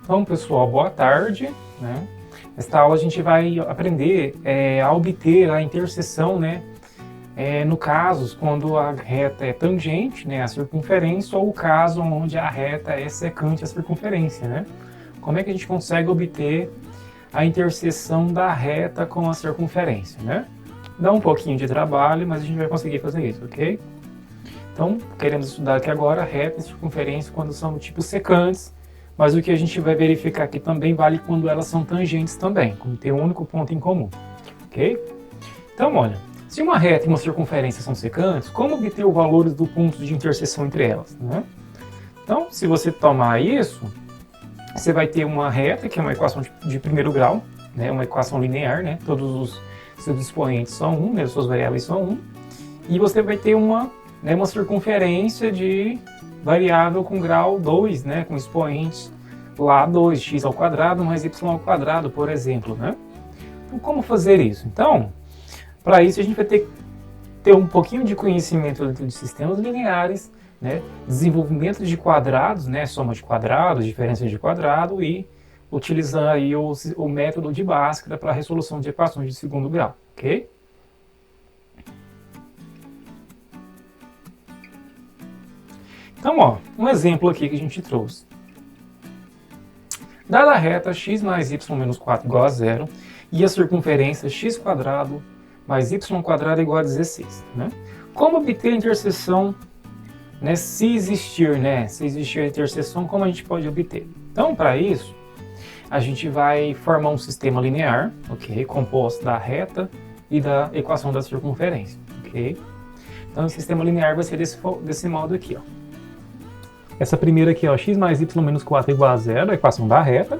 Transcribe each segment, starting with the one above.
Então, pessoal, boa tarde, né? Nesta aula a gente vai aprender a obter a interseção, né? No caso, quando a reta é tangente, né, à circunferência, ou o caso onde a reta é secante à circunferência, né? Como é que a gente consegue obter a interseção da reta com a circunferência, né? Dá um pouquinho de trabalho, mas a gente vai conseguir fazer isso, ok? Então, queremos estudar aqui agora reta e circunferência quando são tipos secantes, mas o que a gente vai verificar aqui também vale quando elas são tangentes também, quando tem um único ponto em comum, ok? Então, olha, se uma reta e uma circunferência são secantes, como obter os valores do ponto de interseção entre elas, né? Então, se você tomar isso, você vai ter uma reta, que é uma equação de primeiro grau, né? Uma equação linear, né? Todos os seus expoentes são 1, né? As suas variáveis são 1, e você vai ter uma circunferência de variável com grau 2, né, com expoentes lá 2, x ao quadrado mais y ao quadrado, por exemplo, né? Então, como fazer isso? Então, para isso a gente vai ter que ter um pouquinho de conhecimento de sistemas lineares, né, desenvolvimento de quadrados, né, soma de quadrados, diferença de quadrado e utilizar aí o método de Bhaskara para a resolução de equações de segundo grau, ok? Então, ó, um exemplo aqui que a gente trouxe. Dada a reta x mais y menos 4 igual a zero e a circunferência x quadrado mais y quadrado igual a 16, né? Como obter a interseção, né, se existir a interseção, como a gente pode obter? Então, para isso, a gente vai formar um sistema linear, ok? Composto da reta e da equação da circunferência, ok? Então, o sistema linear vai ser desse modo aqui, ó. Essa primeira aqui, ó, x mais y menos 4 igual a zero, a equação da reta.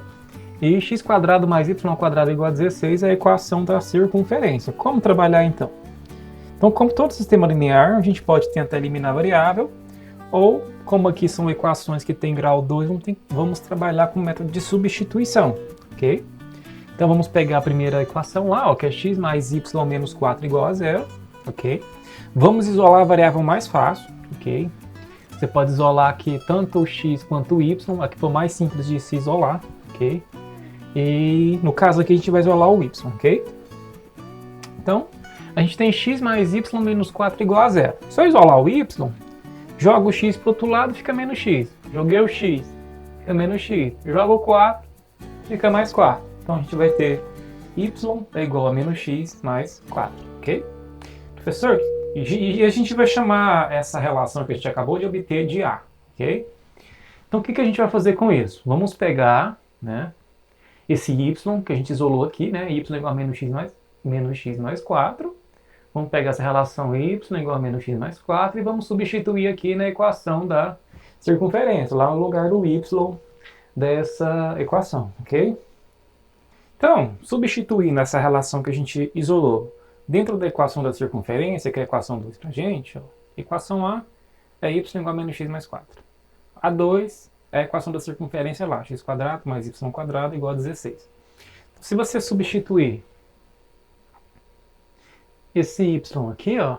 E x quadrado mais y quadrado igual a 16 é a equação da circunferência. Como trabalhar então? Então, como todo sistema linear, a gente pode tentar eliminar a variável, ou, como aqui são equações que têm grau 2, vamos trabalhar com o método de substituição, ok? Então, vamos pegar a primeira equação lá, ó, que é x mais y menos 4 igual a zero, ok? Vamos isolar a variável mais fácil, ok? Você pode isolar aqui tanto o x quanto o y, aqui foi mais simples de se isolar, ok? E no caso aqui a gente vai isolar o y, ok? Então, a gente tem x mais y menos 4 igual a zero. Se eu isolar o y, jogo o x para o outro lado, fica menos x. Joguei o x, fica menos x. Jogo o 4, fica mais 4. Então a gente vai ter y é igual a menos x mais 4, ok? Professor, e a gente vai chamar essa relação que a gente acabou de obter de A, ok? Então o que a gente vai fazer com isso? Vamos pegar, né, esse y que a gente isolou aqui, né, y igual a menos x mais 4. Vamos pegar essa relação y igual a menos x mais 4 e vamos substituir aqui na equação da circunferência, lá no lugar do y dessa equação, ok? Então, substituindo essa relação que a gente isolou dentro da equação da circunferência, que é a equação 2 para a gente, ó, equação A é y igual a menos x mais 4. A 2 é a equação da circunferência lá, x quadrado mais y quadrado igual a 16. Então, se você substituir esse y aqui, ó,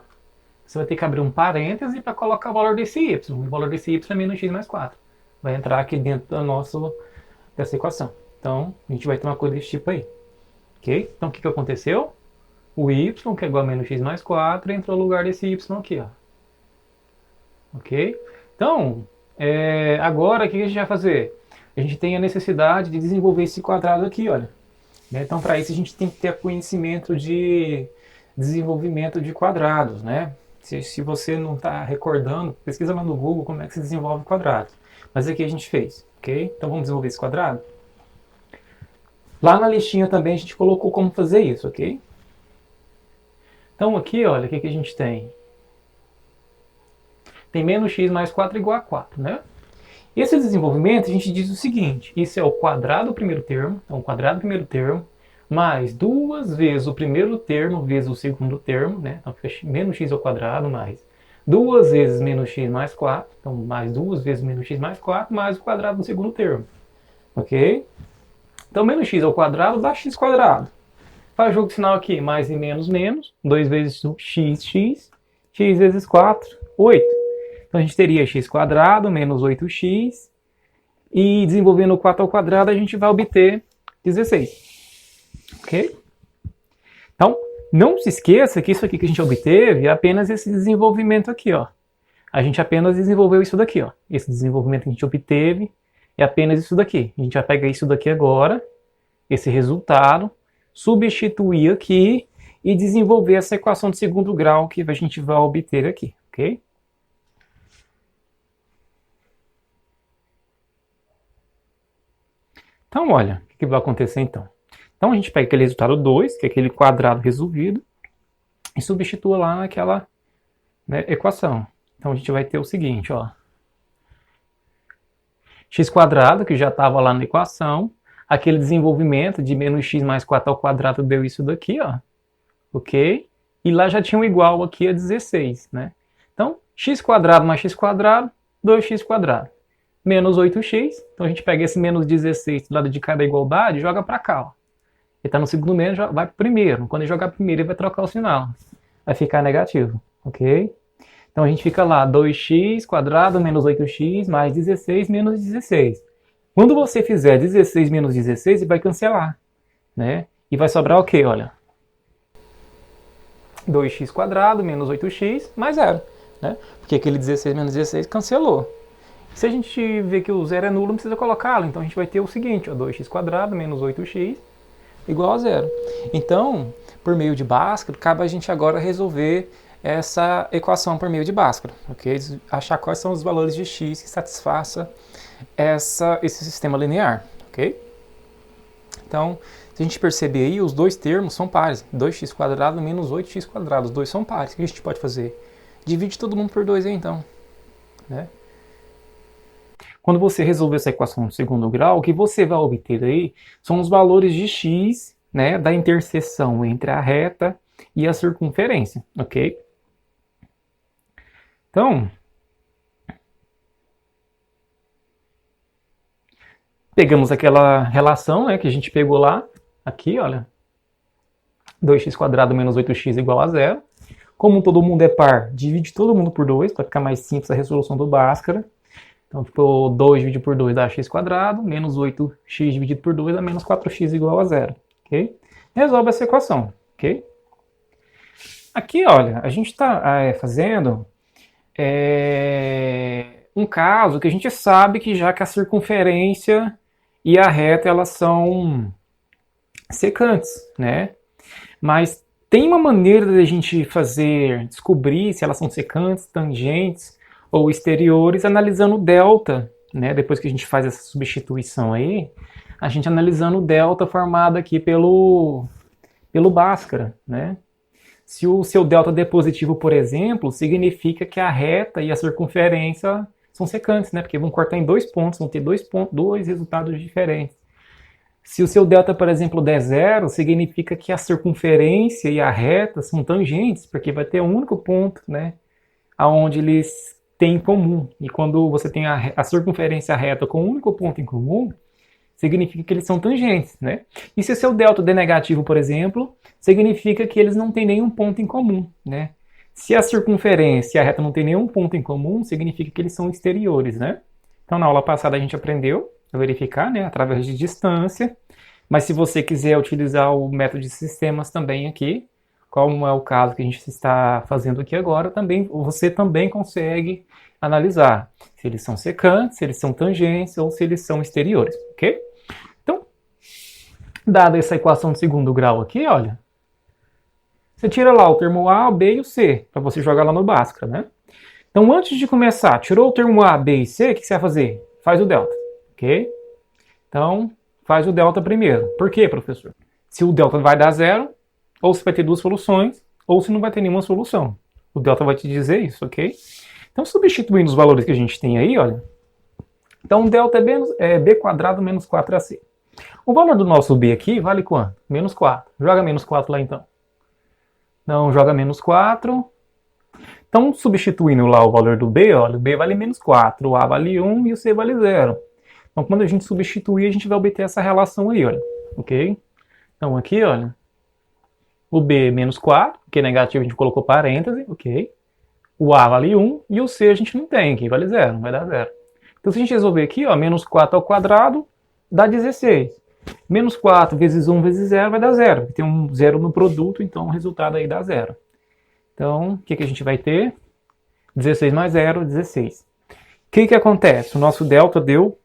você vai ter que abrir um parêntese para colocar o valor desse y. O valor desse y é menos x mais 4. Vai entrar aqui dentro dessa equação. Então, a gente vai ter uma coisa desse tipo aí. Ok? Então, o que aconteceu? O y, que é igual a menos x mais 4, entrou no lugar desse y aqui, ó. Ok? Então, agora o que a gente vai fazer? A gente tem a necessidade de desenvolver esse quadrado aqui, olha. Então, para isso a gente tem que ter conhecimento de desenvolvimento de quadrados, né? Se você não está recordando, pesquisa lá no Google como é que se desenvolve quadrado. Mas aqui a gente fez, ok? Então vamos desenvolver esse quadrado? Lá na listinha também a gente colocou como fazer isso, ok? Então aqui, olha, o que a gente tem? Tem menos x mais 4 igual a 4, né? Esse desenvolvimento a gente diz o seguinte, isso é o quadrado do primeiro termo, então o quadrado do primeiro termo, mais duas vezes o primeiro termo vezes o segundo termo, né? Então fica menos x ao quadrado mais duas vezes menos x mais 4, então mais duas vezes menos x mais 4, mais o quadrado do segundo termo, ok? Então menos x ao quadrado dá x quadrado. Faz jogo de sinal aqui, mais e menos, menos. 2 vezes x, x. X vezes 4, 8. Então a gente teria x² menos 8x E desenvolvendo o 4 ao quadrado, a gente vai obter 16. Ok? Então, não se esqueça que isso aqui que a gente obteve é apenas esse desenvolvimento aqui, ó. A gente apenas desenvolveu isso daqui, ó. Esse desenvolvimento que a gente obteve é apenas isso daqui. A gente vai pegar isso daqui agora, esse resultado, substituir aqui e desenvolver essa equação de segundo grau que a gente vai obter aqui, ok? Então, olha, o que vai acontecer então? Então, a gente pega aquele resultado 2, que é aquele quadrado resolvido, e substitua lá naquela, né, equação. Então, a gente vai ter o seguinte, ó. X quadrado, que já estava lá na equação, aquele desenvolvimento de menos x mais 4 ao quadrado deu isso daqui, ó. Ok? E lá já tinha um igual aqui a 16, né? Então, x quadrado mais x quadrado, 2x quadrado. Menos 8x, então a gente pega esse menos 16 do lado de cada igualdade e joga para cá, ó. Ele está no segundo menos, vai para o primeiro. Quando ele jogar primeiro, ele vai trocar o sinal. Vai ficar negativo, ok? Então a gente fica lá, 2x quadrado menos 8x mais 16 menos 16. Quando você fizer 16 menos 16, ele vai cancelar, né? E vai sobrar o quê, olha? 2x quadrado menos 8x mais 0, né? Porque aquele 16 menos 16 cancelou. Se a gente vê que o zero é nulo, não precisa colocá-lo. Então a gente vai ter o seguinte, ó, 2x quadrado menos 8x igual a 0. Então, por meio de Bhaskara, cabe a gente agora resolver essa equação por meio de Bhaskara, ok? Achar quais são os valores de x que satisfaça esse sistema linear, ok? Então, se a gente perceber aí, os dois termos são pares. 2x quadrado menos 8x quadrado, os dois são pares. O que a gente pode fazer? Divide todo mundo por 2 aí, então, né? Quando você resolver essa equação de segundo grau, o que você vai obter aí são os valores de x, né, da interseção entre a reta e a circunferência, ok? Então, pegamos aquela relação, né, que a gente pegou lá, aqui, olha, 2x quadrado menos 8x igual a 0. Como todo mundo é par, divide todo mundo por 2, para ficar mais simples a resolução do Bhaskara. Então ficou 2 dividido por 2 dá x quadrado, menos 8x dividido por 2 dá menos 4x igual a 0, ok? Resolve essa equação, ok? Aqui, olha, a gente está fazendo um caso que a gente sabe que já que a circunferência e a reta, elas são secantes, né? Mas tem uma maneira de a gente descobrir se elas são secantes, tangentes ou exteriores, analisando o delta, né? Depois que a gente faz essa substituição aí, a gente analisando o delta formado aqui pelo Bhaskara, né? Se o seu delta der positivo, por exemplo, significa que a reta e a circunferência são secantes, né? Porque vão cortar em 2 pontos, vão ter dois resultados diferentes. Se o seu delta, por exemplo, der 0, significa que a circunferência e a reta são tangentes, porque vai ter um único ponto, né? Onde eles têm em comum. E quando você tem a circunferência reta com um único ponto em comum, significa que eles são tangentes, né? E se o seu delta der negativo, por exemplo, significa que eles não têm nenhum ponto em comum, né? Se a circunferência e a reta não têm nenhum ponto em comum, significa que eles são exteriores, né? Então, na aula passada a gente aprendeu a verificar, né, através de distância, mas se você quiser utilizar o método de sistemas também aqui, como é o caso que a gente está fazendo aqui agora, você também consegue analisar se eles são secantes, se eles são tangentes ou se eles são exteriores, ok? Então, dada essa equação de segundo grau aqui, olha, você tira lá o termo A, o B e o C, para você jogar lá no Bhaskara, né? Então, antes de começar, tirou o termo A, B e C, o que você vai fazer? Faz o delta, ok? Então, faz o delta primeiro. Por quê, professor? Se o delta vai dar 0, ou se vai ter duas soluções, ou se não vai ter nenhuma solução. O delta vai te dizer isso, ok? Então, substituindo os valores que a gente tem aí, olha. Então, o delta é b quadrado menos 4ac. O valor do nosso b aqui vale quanto? Menos 4. Joga menos 4 lá, então. Então, joga menos 4. Então, substituindo lá o valor do b, olha, o b vale menos 4, o a vale 1 e o c vale 0. Então, quando a gente substituir, a gente vai obter essa relação aí, olha. Ok? Então, aqui, olha. O B menos 4, que é negativo, a gente colocou parêntese, ok? O A vale 1 e o C a gente não tem, aqui vale 0, não vai dar 0. Então se a gente resolver aqui, ó, menos 4 ao quadrado dá 16. Menos 4 vezes 1 vezes 0 vai dar 0. Tem um 0 no produto, então o resultado aí dá 0. Então, o que a gente vai ter? 16 mais 0, 16. O que acontece? O nosso delta deu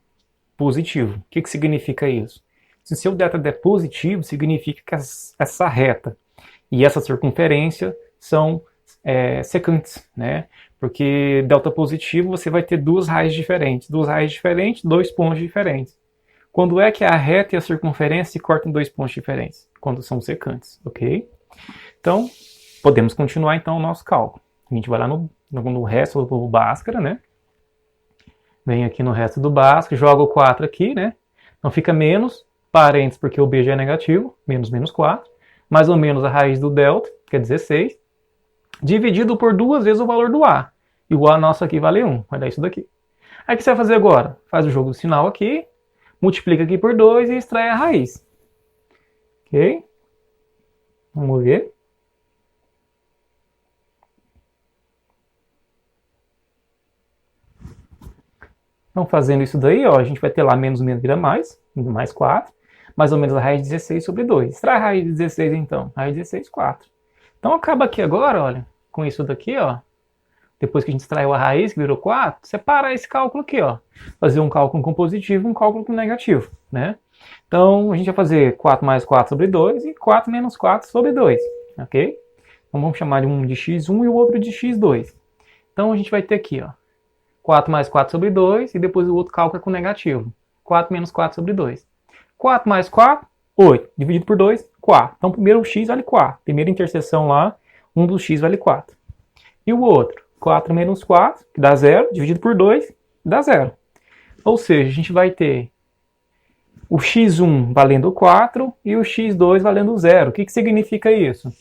positivo. O que significa isso? Se o seu delta der positivo, significa que essa reta e essa circunferência são secantes, né? Porque delta positivo você vai ter duas raízes diferentes. Duas raízes diferentes, dois pontos diferentes. Quando é que a reta e a circunferência se cortam em dois pontos diferentes? Quando são secantes, ok? Então, podemos continuar então o nosso cálculo. A gente vai lá no resto do Bhaskara, né? Vem aqui no resto do Bhaskara, joga o 4 aqui, né? Então fica menos, parênteses porque o B já é negativo, menos 4, mais ou menos a raiz do delta, que é 16, dividido por duas vezes o valor do A. E o A nosso aqui vale 1, vai dar isso daqui. Aí o que você vai fazer agora? Faz o jogo do sinal aqui, multiplica aqui por 2 e extrai a raiz. Ok? Vamos ver. Então, fazendo isso daí, ó, a gente vai ter lá menos vira mais 4, mais ou menos a raiz de 16 sobre 2. Extrai a raiz de 16, então. Raiz de 16, 4. Então, acaba aqui agora, olha, com isso daqui, ó. Depois que a gente extraiu a raiz, que virou 4, separa esse cálculo aqui, ó. Fazer um cálculo com positivo e um cálculo com negativo, né? Então, a gente vai fazer 4 mais 4 sobre 2 e 4 menos 4 sobre 2, ok? Então, vamos chamar de um de x1 e o outro de x2. Então, a gente vai ter aqui, ó, 4 mais 4 sobre 2 e depois o outro cálculo é com negativo. 4 menos 4 sobre 2. 4 mais 4, 8. Dividido por 2, 4. Então, primeiro o x vale 4. Primeira interseção lá, um dos x vale 4. E o outro? 4 menos 4, que dá 0, dividido por 2, dá 0. Ou seja, a gente vai ter o x1 valendo 4 e o x2 valendo 0. O que significa isso?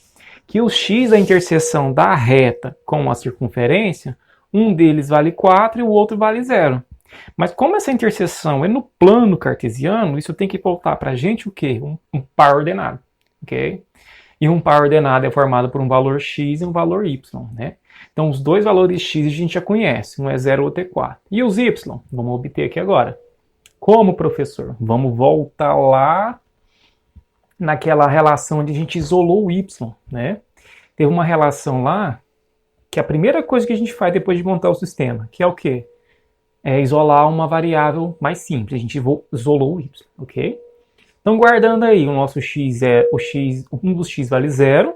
Que o x, a interseção da reta com a circunferência, um deles vale 4 e o outro vale 0. Mas como essa interseção é no plano cartesiano, isso tem que voltar para a gente o quê? Um par ordenado. Okay? E um par ordenado é formado por um valor x e um valor y, né? Então, os dois valores x a gente já conhece, um é 0 e o outro é 4. E os y? Vamos obter aqui agora. Como, professor? Vamos voltar lá naquela relação onde a gente isolou o y, né? Teve uma relação lá que a primeira coisa que a gente faz depois de montar o sistema, que é o quê? É isolar uma variável mais simples. A gente isolou o y, ok? Então, guardando aí, o nosso x é o x, um dos x vale 0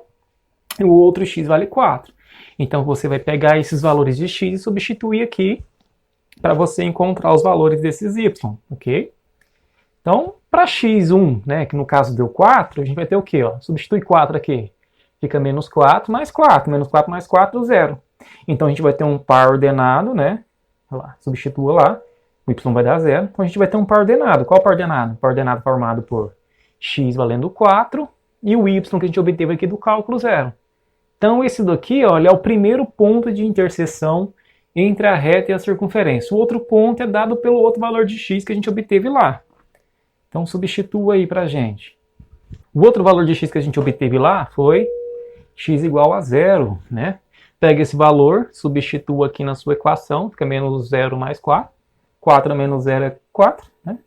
e o outro x vale 4. Então, você vai pegar esses valores de x e substituir aqui para você encontrar os valores desses y, ok? Então, para x1, né, que no caso deu 4, a gente vai ter o quê? Ó? Substitui 4 aqui. Fica menos 4 mais 4. Menos 4 mais 4, 0. Então, a gente vai ter um par ordenado, né? Olha lá, substitua lá. O y vai dar 0. Então, a gente vai ter um par ordenado. Qual par ordenado? Par ordenado formado por x valendo 4 e o y que a gente obteve aqui do cálculo 0. Então, esse daqui, olha, é o primeiro ponto de interseção entre a reta e a circunferência. O outro ponto é dado pelo outro valor de x que a gente obteve lá. Então, substitua aí pra gente. O outro valor de x que a gente obteve lá foi x igual a 0, né? Pega esse valor, substitua aqui na sua equação, fica menos 0 mais 4. 4 menos 0 é 4, né?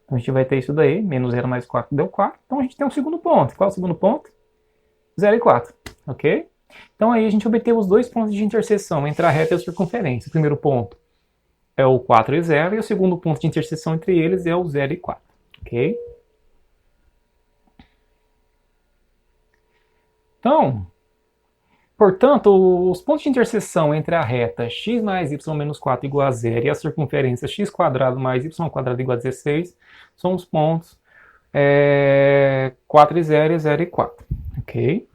Então, a gente vai ter isso daí, menos 0 mais 4 deu 4. Então, a gente tem um segundo ponto. Qual é o segundo ponto? 0 e 4, ok? Então, aí a gente obteve os dois pontos de interseção entre a reta e a circunferência. O primeiro ponto é o 4 e 0, e o segundo ponto de interseção entre eles é o 0 e 4, ok? Então, portanto, os pontos de interseção entre a reta x mais y menos 4 igual a 0 e a circunferência x quadrado mais y quadrado igual a 16 são os pontos 4 e 0 e 0 e 4, ok?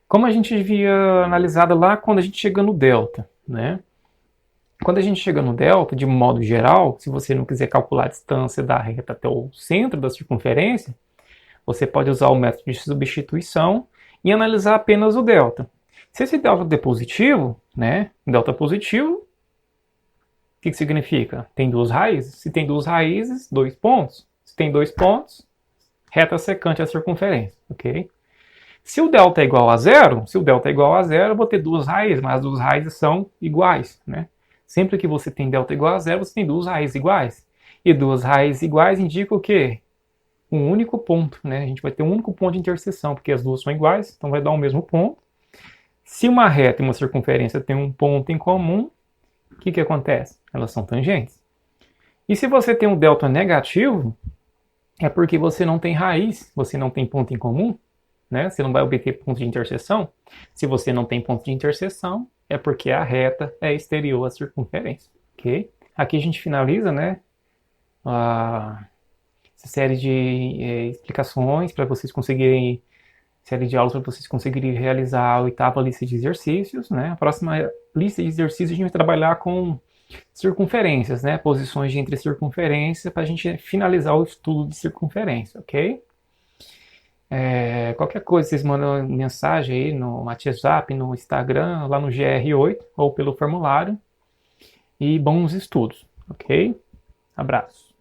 Como a gente havia analisado lá quando a gente chega no delta, né? Quando a gente chega no delta, de modo geral, se você não quiser calcular a distância da reta até o centro da circunferência, você pode usar o método de substituição e analisar apenas o delta. Se esse delta é positivo, né, delta positivo, o que significa? Tem duas raízes. Se tem duas raízes, 2 pontos. Se tem 2 pontos, reta secante à circunferência, ok? Se o delta é igual a zero, eu vou ter duas raízes, mas as duas raízes são iguais, né? Sempre que você tem delta igual a zero, você tem duas raízes iguais. E duas raízes iguais indica o quê? Um único ponto, né? A gente vai ter um único ponto de interseção, porque as duas são iguais, então vai dar o mesmo ponto. Se uma reta e uma circunferência têm um ponto em comum, o que acontece? Elas são tangentes. E se você tem um delta negativo, é porque você não tem raiz, você não tem ponto em comum, né? Você não vai obter ponto de interseção. Se você não tem ponto de interseção, é porque a reta é exterior à circunferência, ok? Aqui a gente finaliza, né, essa série de explicações para vocês conseguirem, série de aulas para vocês conseguirem realizar a 8ª lista de exercícios, né? A próxima lista de exercícios a gente vai trabalhar com circunferências, né? Posições entre circunferência para a gente finalizar o estudo de circunferência, ok? Qualquer coisa, vocês mandam mensagem aí no WhatsApp, no Instagram, lá no GR8 ou pelo formulário. E bons estudos, ok? Abraço.